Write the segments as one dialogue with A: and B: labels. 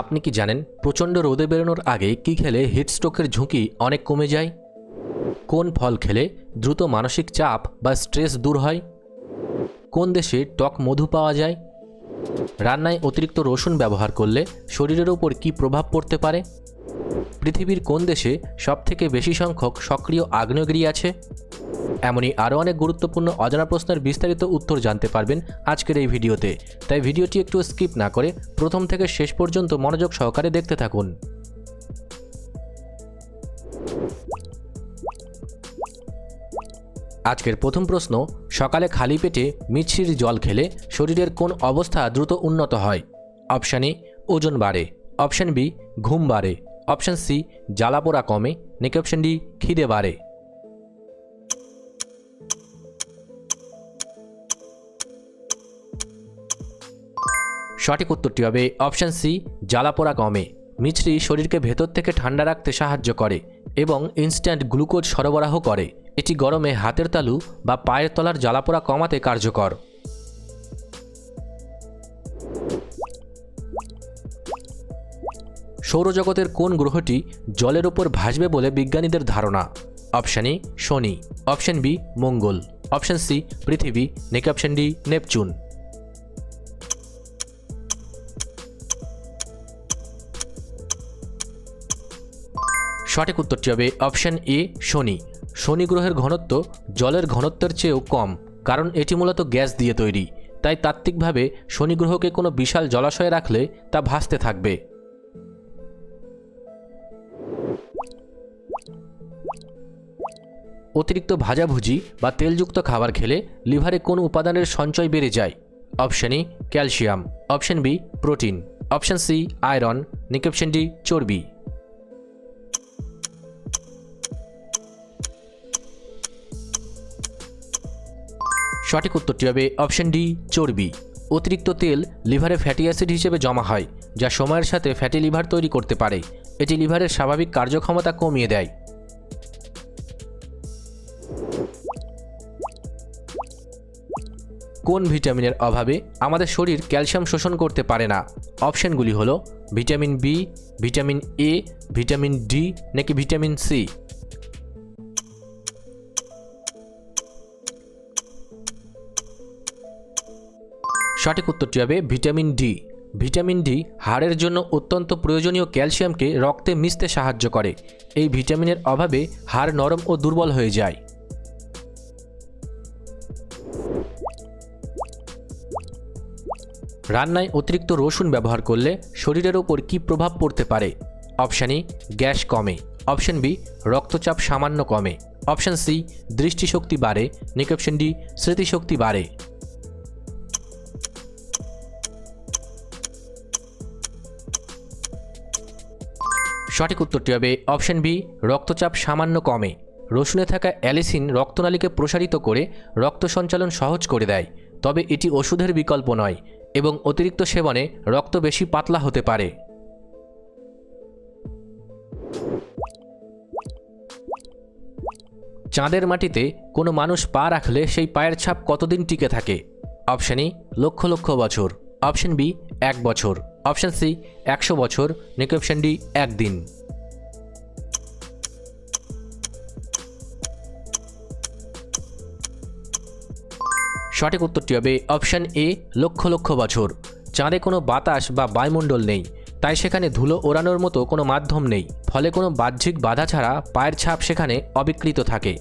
A: আপনি কি জানেন প্রচণ্ড রোদে বেরোনোর আগে কি খেলে হিটস্ট্রোকের ঝুঁকি অনেক কমে যায়? কোন ফল খেলে দ্রুত মানসিক চাপ বা স্ট্রেস দূর হয়? কোন দেশে টক মধু পাওয়া যায়? রান্নায় অতিরিক্ত রসুন ব্যবহার করলে শরীরের ওপর কী প্রভাব পড়তে পারে? পৃথিবীর কোন দেশে সবথেকে বেশি সংখ্যক সক্রিয় আগ্নেয়গিরি আছে? এমনই আরও অনেক গুরুত্বপূর্ণ অজানা প্রশ্নের বিস্তারিত উত্তর জানতে পারবেন আজকের এই ভিডিওতে, তাই ভিডিওটি একটু স্কিপ না করে প্রথম থেকে শেষ পর্যন্ত মনোযোগ সহকারে দেখতে থাকুন। আজকের প্রথম প্রশ্ন, সকালে খালি পেটে মিছরির জল খেলে শরীরের কোন অবস্থা দ্রুত উন্নত হয়? অপশান এ ওজন বাড়ে, অপশান বি ঘুম বাড়ে, অপশান সি জ্বালাপোড়া কমে, নাকি অপশান ডি খিদে বাড়ে? সঠিক উত্তরটি হবে অপশান সি জ্বালাপোড়া কমে। মিছরি শরীরকে ভেতর থেকে ঠান্ডা রাখতে সাহায্য করে এবং ইনস্ট্যান্ট গ্লুকোজ সরবরাহ করে। এটি গরমে হাতের তালু বা পায়ের তলার জ্বালাপোড়া কমাতে কার্যকর। সৌরজগতের কোন গ্রহটি জলের ওপর ভাসবে বলে বিজ্ঞানীদের ধারণা? অপশান এ শনি, অপশান বি মঙ্গল, অপশান সি পৃথিবী, নাকি অপশান ডি নেপচুন? সঠিক উত্তরটি হবে অপশান এ শনি। শনি গ্রহের ঘনত্ব জলের ঘনত্বের চেয়েও কম, কারণ এটি মূলত গ্যাস দিয়ে তৈরি। তাই তাত্ত্বিকভাবে শনি গ্রহকে কোনো বিশাল জলাশয়ে রাখলে তা ভাসতে থাকবে। অতিরিক্ত ভাজাভুজি বা তেলযুক্ত খাবার খেলে লিভারে কোন উপাদানের সঞ্চয় বেড়ে যায়? Option A calcium, option B protein, option C iron, নাকি অপশান ডি চর্বি? সঠিক উত্তরটি হবে অপশান ডি চর্বি। অতিরিক্ত তেল লিভারে ফ্যাটি অ্যাসিড হিসেবে জমা হয়, যা সময়ের সাথে ফ্যাটি লিভার তৈরি করতে পারে। এটি লিভারের স্বাভাবিক কার্যক্ষমতা কমিয়ে দেয়। কোন ভিটামিনের অভাবে আমাদের শরীর ক্যালসিয়াম শোষণ করতে পারে না? অপশানগুলি হলো vitamin B, vitamin A, vitamin D, নাকি ভিটামিন সি? সঠিক উত্তরটি হবে ভিটামিন ডি। ভিটামিন ডি হাড়ের জন্য অত্যন্ত প্রয়োজনীয় ক্যালসিয়ামকে রক্তে মিশতে সাহায্য করে। এই ভিটামিনের অভাবে হাড় নরম ও দুর্বল হয়ে যায়। রান্নায় অতিরিক্ত রসুন ব্যবহার করলে শরীরের ওপর কী প্রভাব পড়তে পারে? অপশান এ গ্যাস কমে, অপশান বি রক্তচাপ সামান্য কমে, অপশান সি দৃষ্টিশক্তি বাড়ে, নাকি অপশান ডি স্মৃতিশক্তি বাড়ে? সঠিক উত্তরটি হবে অপশান বি রক্তচাপ সামান্য কমে। রসুনে থাকা অ্যালিসিন রক্তনালীকে প্রসারিত করে রক্ত সঞ্চালন সহজ করে দেয়, তবে এটি ওষুধের বিকল্প নয় এবং অতিরিক্ত সেবনে রক্ত বেশি পাতলা হতে পারে। চাঁদের মাটিতে কোনো মানুষ পা রাখলে সেই পায়ের ছাপ কতদিন টিকে থাকে? অপশান এ লক্ষ লক্ষ বছর, অপশান বি 1 বছর, অপশান সি 100 বছর, নাকি অপশান ডি 1 দিন? সঠিক উত্তরটি হবে অপশান এ লক্ষ লক্ষ বছর। চাঁদে কোনো বাতাস বা বায়ুমণ্ডল নেই, তাই সেখানে ধুলো ওড়ানোর মতো কোনো মাধ্যম নেই, ফলে কোনো বাহ্যিক বাধা ছাড়া পায়ের ছাপ সেখানে অবিকৃত থাকে।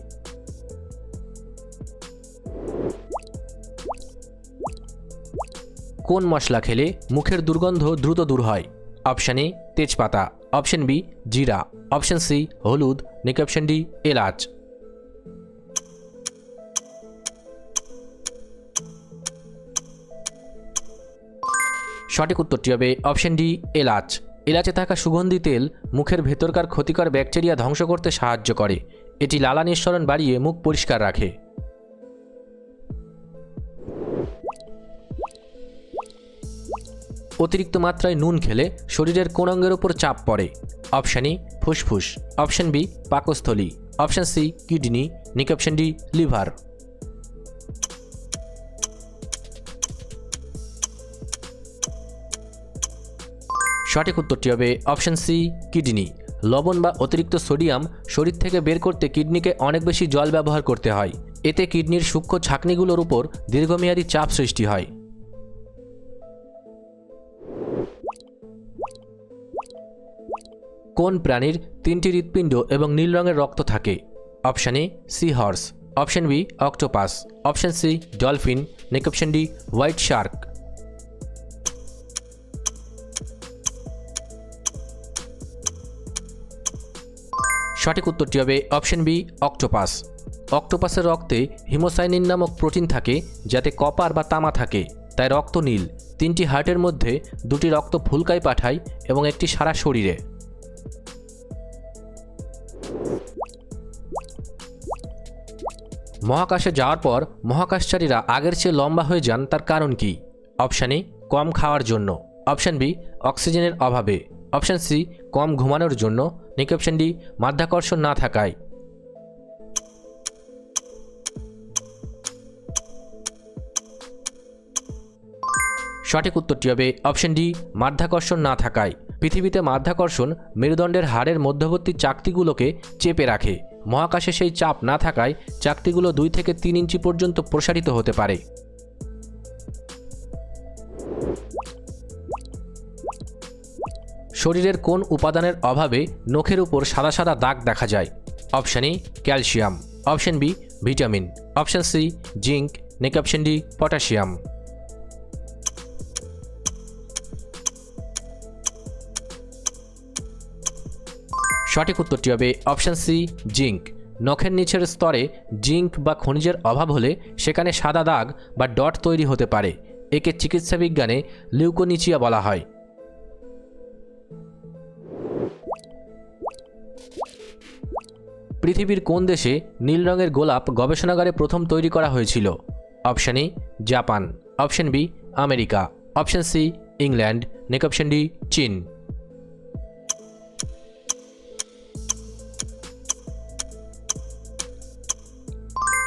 A: কোন মশলা খেলে মুখের দুর্গন্ধ দ্রুত দূর হয়? অপশান এ তেজপাতা, অপশান বি জিরা, অপশান সি হলুদ, নাকি অপশান ডি এলাচ? সঠিক উত্তরটি হবে অপশান ডি এলাচ। এলাচে থাকা সুগন্ধি তেল মুখের ভেতরকার ক্ষতিকর ব্যাকটেরিয়া ধ্বংস করতে সাহায্য করে। এটি লালা নিঃসরণ বাড়িয়ে মুখ পরিষ্কার রাখে। অতিরিক্ত মাত্রায় নুন খেলে শরীরের কোন অঙ্গের উপর চাপ পড়ে? অপশান এ ফুসফুস, অপশান বি পাকস্থলী, অপশান সি কিডনি, নাকি অপশান ডি লিভার? সঠিক উত্তরটি হবে অপশন সি কিডনি। লবণ বা অতিরিক্ত সোডিয়াম শরীর থেকে বের করতে কিডনিকে অনেক বেশি জল ব্যবহার করতে হয়। এতে কিডনির সূক্ষ্ম ছাঁকনিগুলোর উপর দীর্ঘমেয়াদী চাপ সৃষ্টি হয়। কোন প্রাণীর 3টি হৃৎপিণ্ড এবং নীল রঙের রক্ত থাকে? Option A sea horse, option B octopus, option C dolphin, next option D white shark. সঠিক উত্তরটি হবে অপশন বি অক্টোপাস। অক্টোপাসের রক্তে হিমোসাইনিন নামক প্রোটিন থাকে, যাতে কপার বা তামা থাকে, তাই রক্ত নীল। 3টি হার্টের মধ্যে 2টি রক্ত ফুলকায় পাঠায় এবং একটি সারা শরীরে। মহাকাশে যাওয়ার পর মহাকাশচারীরা আগের চেয়ে লম্বা হয়ে যান, তার কারণ কি? অপশান এ কম খাওয়ার জন্য, অপশান বি অক্সিজেনের অভাবে, অপশান সি কম ঘুমানোর জন্য, নেক্সট অপশান ডি মাধ্যাকর্ষণ না থাকায়। সঠিক উত্তরটি হবে অপশান ডি মাধ্যাকর্ষণ না থাকায়। পৃথিবীতে মাধ্যাকর্ষণ মেরুদণ্ডের হাড়ের মধ্যবর্তী চাকতিগুলোকে চেপে রাখে। মহাকাশে সেই চাপ না থাকায় চাকতিগুলো 2 থেকে 3 ইঞ্চি পর্যন্ত প্রসারিত হতে পারে। শরীরের কোন উপাদানের অভাবে নখের উপর সাদা সাদা দাগ দেখা যায়? Option A calcium, option B vitamin, option C zinc, next option D potassium. সঠিক উত্তরটি হবে অপশান সি জিঙ্ক। নখের নিচের স্তরে জিঙ্ক বা খনিজের অভাব হলে সেখানে সাদা দাগ বা ডট তৈরি হতে পারে। একে চিকিৎসা বিজ্ঞানে লিউকোনিচিয়া বলা হয়। পৃথিবীর কোন দেশে নীল রঙের গোলাপ গবেষণাগারে প্রথম তৈরি করা হয়েছিল? Option A Japan, option B America, option C England, next option D চীন।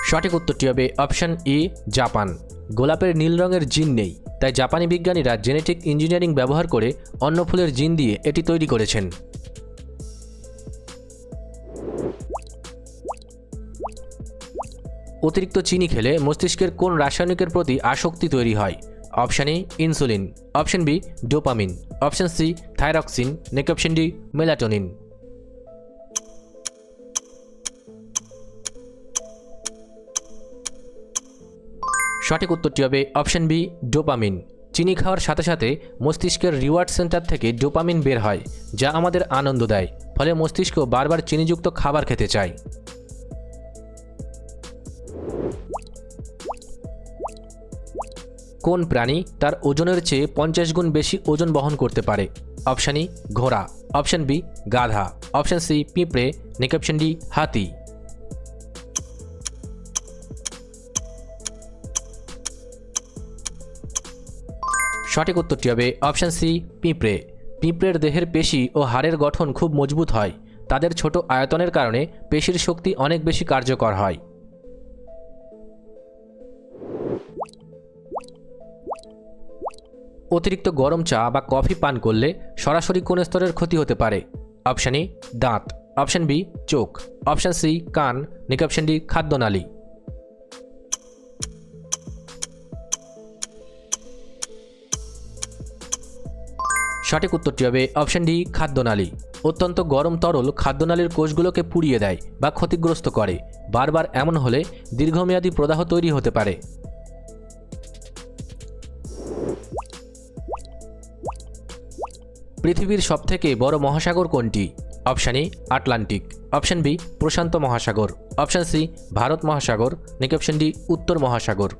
A: সঠিক উত্তরটি হবে অপশান এ জাপান। গোলাপের নীল রঙের জিন নেই, তাই জাপানি বিজ্ঞানীরা জেনেটিক ইঞ্জিনিয়ারিং ব্যবহার করে অন্য ফুলের জিন দিয়ে এটি তৈরি করেছেন। অতিরিক্ত চিনি খেলে মস্তিষ্কের কোন রাসায়নিকের প্রতি আসক্তি তৈরি হয়? Option A insulin, option B dopamine, option C thyroxine, next option D melatonin. সঠিক উত্তরটি হবে অপশান বি ডোপামিন। চিনি খাওয়ার সাথে সাথে মস্তিষ্কের রিওয়ার্ড সেন্টার থেকে ডোপামিন বের হয়, যা আমাদের আনন্দ দেয়, ফলে মস্তিষ্ক বারবার চিনিযুক্ত খাবার খেতে চায়। কোন প্রাণী তার ওজনের চেয়ে 50 গুণ বেশি ওজন বহন করতে পারে? অপশান ই ঘোড়া, অপশান বি গাধা, অপশান সি পিঁপড়ে, নেক্সট অপশান ডি হাতি। সঠিক উত্তরটি হবে অপশান সি পিঁপড়ে। পিঁপড়ের দেহের পেশি ও হাড়ের গঠন খুব মজবুত হয়। তাদের ছোট আয়তনের কারণে পেশির শক্তি অনেক বেশি কার্যকর হয়। অতিরিক্ত গরম চা বা কফি পান করলে সরাসরি কোন স্তরের ক্ষতি হতে পারে? অপশান এ দাঁত, অপশান বি চোখ, অপশান সি কান, নেক্সট অপশান ডি খাদ্যনালী। সঠিক উত্তরটি হবে অপশান ডি খাদ্যনালী। অত্যন্ত গরম তরল খাদ্যনালীর কোষগুলোকে পুড়িয়ে দেয় বা ক্ষতিগ্রস্ত করে। বারবার এমন হলে দীর্ঘমেয়াদী প্রদাহ তৈরি হতে পারে। পৃথিবীর সবথেকে বড় মহাসাগর কোনটি? Option A Atlantic, option B প্রশান্ত মহাসাগর, অপশান সি ভারত মহাসাগর, নেক্সট অপশান ডি উত্তর মহাসাগর।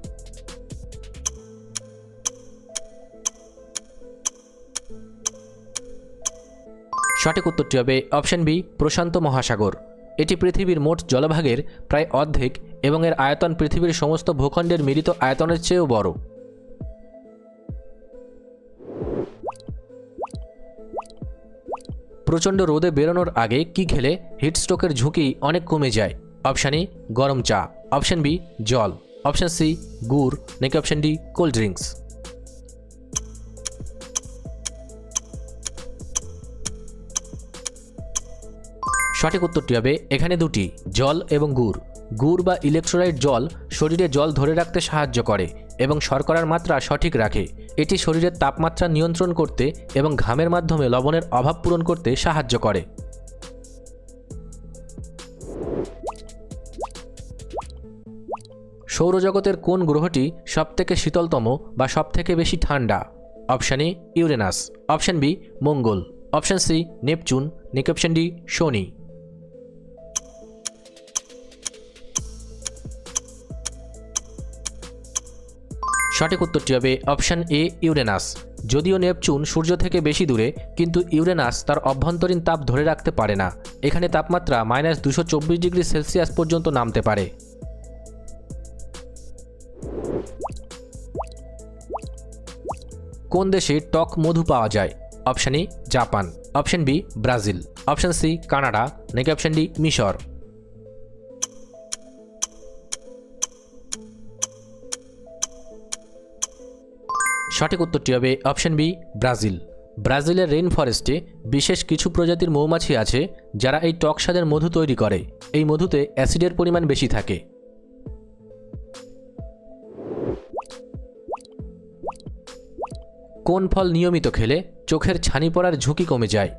A: সঠিক উত্তরটি হবে অপশান বি প্রশান্ত মহাসাগর। এটি পৃথিবীর মোট জলভাগের প্রায় অর্ধেক এবং এর আয়তন পৃথিবীর সমস্ত ভূখণ্ডের মিলিত আয়তনের চেয়েও বড়। প্রচণ্ড রোদে বেরোনোর আগে কি খেলে হিটস্ট্রোকের ঝুঁকি অনেক কমে যায়? অপশান এ গরম চা, অপশান বি জল, অপশান সি গুড়, next option D cold drinks. সঠিক উত্তরটি হবে এখানে দুটি, জল এবং গুড়। গুড় বা ইলেকট্রোলাইট জল শরীরে জল ধরে রাখতে সাহায্য করে এবং শর্করার মাত্রা সঠিক রাখে। এটি শরীরের তাপমাত্রা নিয়ন্ত্রণ করতে এবং ঘামের মাধ্যমে লবণের অভাব পূরণ করতে সাহায্য করে। সৌরজগতের কোন গ্রহটি সবথেকে শীতলতম বা সবথেকে বেশি ঠান্ডা? Option A Uranus, option B মঙ্গল, option C Neptune, option D শনি। সঠিক উত্তরটি হবে অপশান এ ইউরেনাস। যদিও নেপচুন সূর্য থেকে বেশি দূরে, কিন্তু ইউরেনাস তার অভ্যন্তরীণ তাপ ধরে রাখতে পারে না। এখানে তাপমাত্রা -224°C পর্যন্ত নামতে পারে। কোন দেশে টক মধু পাওয়া যায়? Option A Japan, option B Brazil, option C Canada, option D মিশর। সঠিক উত্তরটি হবে অপশান বি ব্রাজিল। ব্রাজিলের রেইন ফরেস্টে বিশেষ কিছু প্রজাতির মৌমাছি আছে যারা এই টক স্বাদের মধু তৈরি করে। এই মধুতে অ্যাসিডের পরিমাণ বেশি থাকে। কোন ফল নিয়মিত খেলে চোখের ছানি পড়ার ঝুঁকি কমে যায়?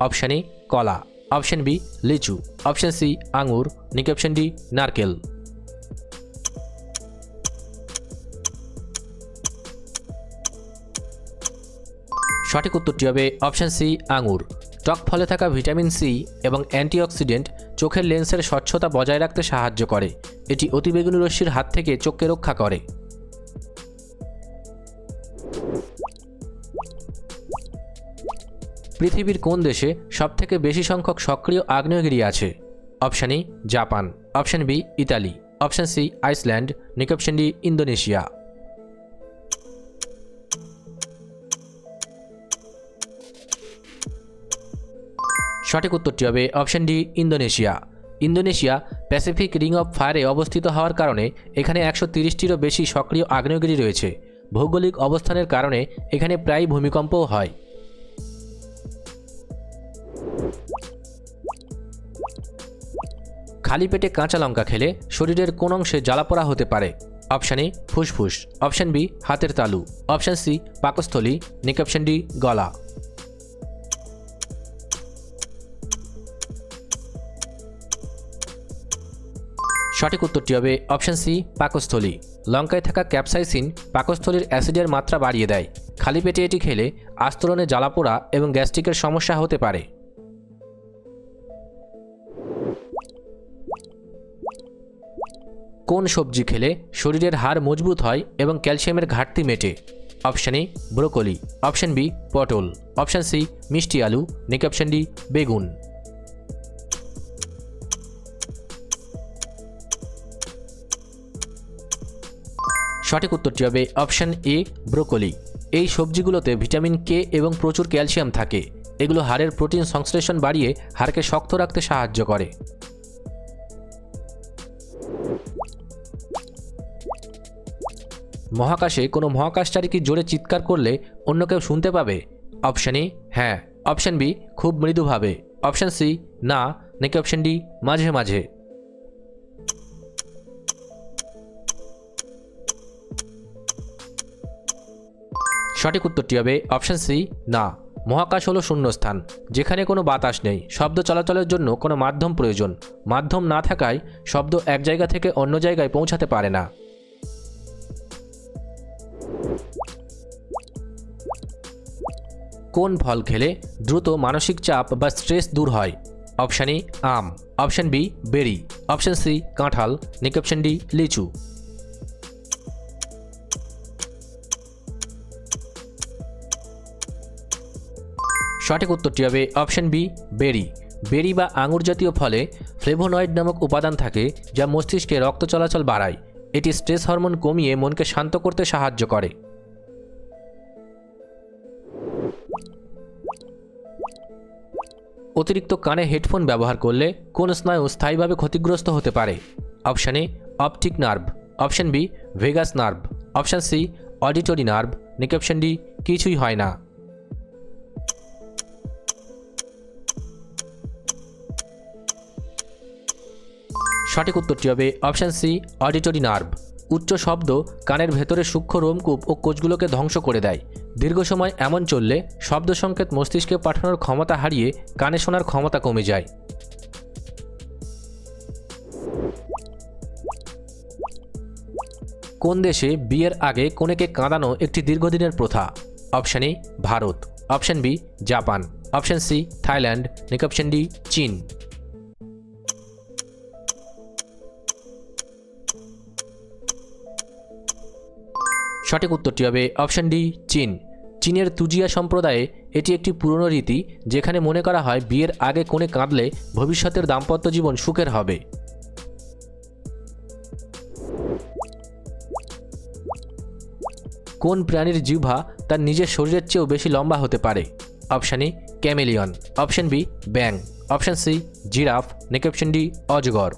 A: অপশান এ কলা, অপশান বি লিচু, অপশান সি আঙুর, অপশান ডি নারকেল। সঠিক উত্তরটি হবে অপশান সি আঙুর। টক ফলে থাকা ভিটামিন সি এবং অ্যান্টিঅক্সিডেন্ট চোখের লেন্সের স্বচ্ছতা বজায় রাখতে সাহায্য করে। এটি অতিবেগুনি রশ্মির হাত থেকে চোখকে রক্ষা করে। পৃথিবীর কোন দেশে সবথেকে বেশি সংখ্যক সক্রিয় আগ্নেয়গিরি আছে? Option A Japan, option B Italy, option C Iceland, option D Indonesia. সঠিক উত্তরটি হবে option D Indonesia. Indonesia Pacific ring of ফায়ারে অবস্থিত হওয়ার কারণে এখানে 130টিরও বেশি সক্রিয় আগ্নেয়গিরি রয়েছে। ভৌগোলিক অবস্থানের কারণে এখানে প্রায় ভূমিকম্পও হয়। খালি পেটে কাঁচা লঙ্কা খেলে শরীরের কোন অংশে জ্বালাপোড়া হতে পারে? অপশান এ ফুসফুস, অপশান বি হাতের তালু, অপশান সি পাকস্থলী, অপশান ডি গলা। সঠিক উত্তরটি হবে অপশান সি পাকস্থলী। লঙ্কায় থাকা ক্যাপসাইসিন পাকস্থলীর অ্যাসিডের মাত্রা বাড়িয়ে দেয়। খালি পেটে এটি খেলে আস্তরণে জ্বালাপোড়া এবং গ্যাস্ট্রিকের সমস্যা হতে পারে। কোন সবজি খেলে শরীরের হাড় মজবুত হয় এবং ক্যালসিয়ামের ঘাটতি মেটে? Option A broccoli, option B পটল, অপশান সি মিষ্টি আলু, অপশান ডি বেগুন। সঠিক উত্তরটি হবে অপশান এ ব্রোকলি। এই সবজিগুলোতে ভিটামিন কে এবং প্রচুর ক্যালসিয়াম থাকে। এগুলো হাড়ের প্রোটিন সংশ্লেষণ বাড়িয়ে হাড়কে শক্ত রাখতে সাহায্য করে। মহাকাশে কোনো মহাকাশচারী কি জোরে চিৎকার করলে অন্য কেউ শুনতে পাবে? অপশান এ হ্যাঁ, অপশান বি খুব মৃদুভাবে, অপশান সি না, অপশান ডি মাঝে মাঝে। সঠিক উত্তরটি হবে অপশান সি না। মহাকাশ হলো শূন্যস্থান, যেখানে কোনো বাতাস নেই। শব্দ চলাচলের জন্য কোনো মাধ্যম প্রয়োজন। মাধ্যম না থাকায় শব্দ এক জায়গা থেকে অন্য জায়গায় পৌঁছাতে পারে না। কোন ফল খেলে দ্রুত মানসিক চাপ বা স্ট্রেস দূর হয়? অপশান এ আম, option B berry, option C কাঁঠাল, অপশান ডি লিচু। সঠিক উত্তরটি হবে অপশান বি বেরি। বেরি বা আঙুর জাতীয় ফলে ফ্লেভোনয়েড নামক উপাদান থাকে যা মস্তিষ্কে রক্ত চলাচল বাড়ায়। এটি স্ট্রেস হরমোন কমিয়ে মনকে শান্ত করতে সাহায্য করে। অতিরিক্ত কানে হেডফোন ব্যবহার করলে কোন স্নায়ু স্থায়ীভাবে ক্ষতিগ্রস্ত হতে পারে? Option A optic nerve, option B vagus nerve, option C auditory nerve, option D কিছুই হয় না। সঠিক উত্তরটি হবে অপশান সি, অডিটরি নার্ভ। উচ্চ শব্দ কানের ভেতরে সূক্ষ্ম রোমকূপ ও কোষগুলোকে ধ্বংস করে দেয়। দীর্ঘ সময় এমন চললে শব্দ সংকেত মস্তিষ্কে পাঠানোর ক্ষমতা হারিয়ে কানে শোনার ক্ষমতা কমে যায়। কোন দেশে বিয়ের আগে কনেকে কাঁদানো একটি দীর্ঘদিনের প্রথা? Option A Bharat, option B Japan, option C Thailand, নাকি অপশান ডি চীন। সঠিক উত্তরটি হবে অপশান ডি চীন। চীনের তুজিয়া সম্প্রদায়ে এটি একটি পুরনো রীতি, যেখানে মনে করা হয় বিয়ের আগে কনে কাঁদলে ভবিষ্যতের দাম্পত্য জীবন সুখের হবে। কোন প্রাণীর জিহ্বা তার নিজের শরীরের চেয়েও বেশি লম্বা হতে পারে? Option A chameleon, option B ব্যাং, অপশান সি জিরাফ, নাকি অপশান ডি অজগর।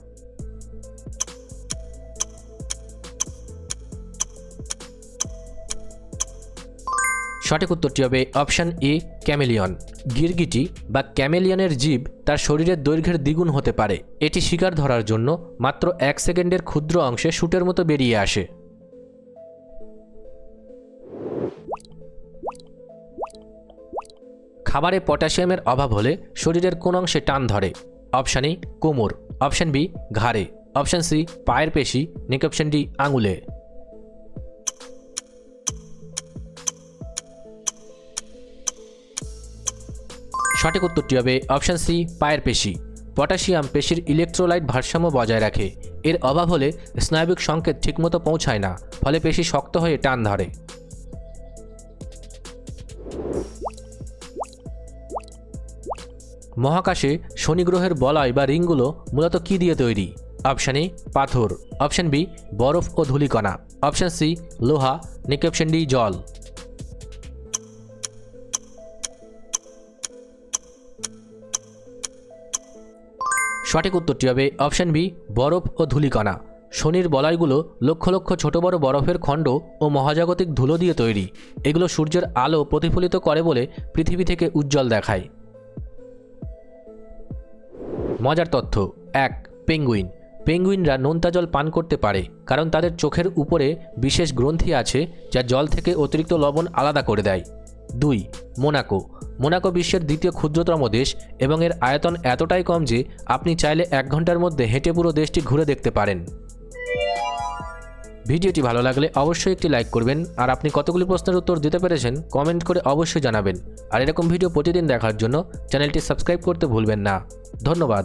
A: সঠিক উত্তরটি হবে অপশান এ ক্যামেলিয়ন। গিরগিটি বা ক্যামেলিয়নের জিভ তার শরীরের দৈর্ঘ্যের দ্বিগুণ হতে পারে। এটি শিকার ধরার জন্য মাত্র 1 সেকেন্ডের ক্ষুদ্র অংশে শুটের মতো বেরিয়ে আসে। খাবারে পটাশিয়ামের অভাব হলে শরীরের কোন অংশে টান ধরে? অপশান এ কোমর, অপশান বি ঘাড়ে, অপশান সি পায়ের পেশি, নাকি অপশান ডি আঙুলে। সঠিক উত্তরটি হবে অপশান সি পায়ের পেশি। পটাশিয়াম পেশির ইলেকট্রোলাইট ভারসাম্য বজায় রাখে। এর অভাব হলে স্নায়বিক সংকেত ঠিকমতো পৌঁছায় না, ফলে পেশি শক্ত হয়ে টান ধরে। মহাকাশে শনি গ্রহের বলয় বা রিংগুলো মূলত কী দিয়ে তৈরি? অপশান এ পাথর, অপশান বি বরফ ও ধূলিকণা, অপশান সি লোহা, নাকি অপশান ডি জল। সঠিক উত্তরটি হবে অপশান বি বরফ ও ধূলিকণা। শনির বলয়গুলো লক্ষ লক্ষ ছোট বড় বরফের খণ্ড ও মহাজাগতিক ধুলো দিয়ে তৈরি। এগুলো সূর্যের আলো প্রতিফলিত করে বলে পৃথিবী থেকে উজ্জ্বল দেখায়। মজার তথ্য 1. পেঙ্গুইন। পেঙ্গুইনরা নোনতা জল পান করতে পারে কারণ তাদের চোখের উপরে বিশেষ গ্রন্থি আছে যা জল থেকে অতিরিক্ত লবণ আলাদা করে দেয়। 2. মোনাকো। মোনাকো বিশ্বের দ্বিতীয় ক্ষুদ্রতম দেশ এবং এর আয়তন এতটাই কম যে আপনি চাইলে 1 ঘন্টার মধ্যে হেঁটে পুরো দেশটি ঘুরে দেখতে পারেন। ভিডিওটি ভালো লাগলে অবশ্যই একটি লাইক করবেন, আর আপনি কতগুলি প্রশ্নের উত্তর দিতে পেরেছেন কমেন্ট করে অবশ্যই জানাবেন। আর এরকম ভিডিও প্রতিদিন দেখার জন্য চ্যানেলটি সাবস্ক্রাইব করতে ভুলবেন না। ধন্যবাদ।